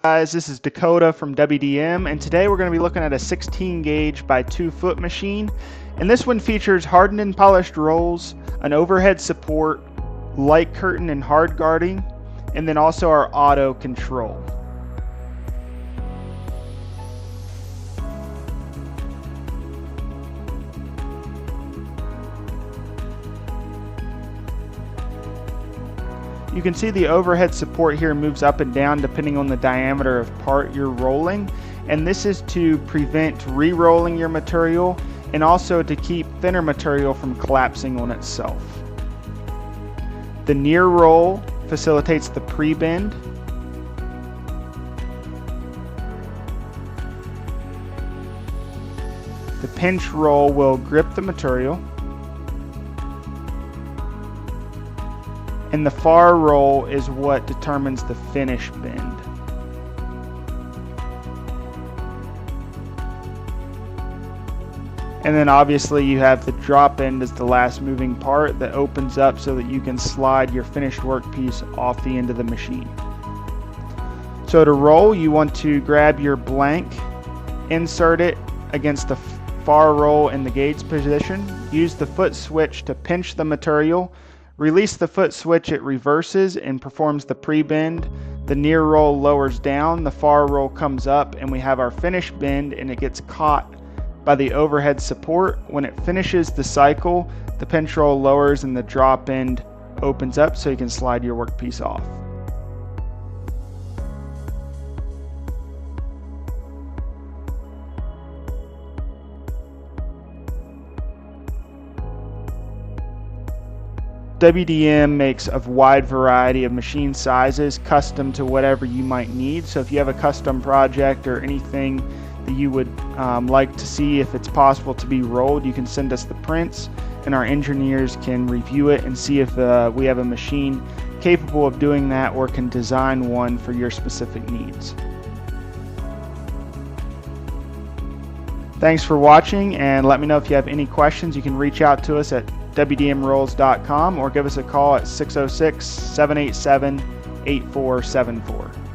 Guys, this is Dakota from WDM, and today we're going to be looking at a 16 gauge by 2 foot machine, and this one features hardened and polished rolls, an overhead support, light curtain and hard guarding, and then also our auto control. You can see the overhead support here moves up and down depending on the diameter of part you're rolling, and this is to prevent re-rolling your material and also to keep thinner material from collapsing on itself. The near roll facilitates the pre-bend. The pinch roll will grip the material. And the far roll is what determines the finish bend. And then obviously you have the drop end as the last moving part that opens up so that you can slide your finished workpiece off the end of the machine. So to roll, you want to grab your blank, insert it against the far roll in the gauge position, use the foot switch to pinch the material. Release the foot switch, it reverses and performs the pre-bend. The near roll lowers down, the far roll comes up, and we have our finish bend, and it gets caught by the overhead support. When it finishes the cycle, the pinch roll lowers and the drop end opens up so you can slide your workpiece off. WDM makes a wide variety of machine sizes custom to whatever you might need. So if you have a custom project or anything that you would like to see if it's possible to be rolled, you can send us the prints and our engineers can review it and see if we have a machine capable of doing that or can design one for your specific needs. Thanks for watching, and let me know if you have any questions. You can reach out to us at WDMrolls.com or give us a call at 606-787-8474.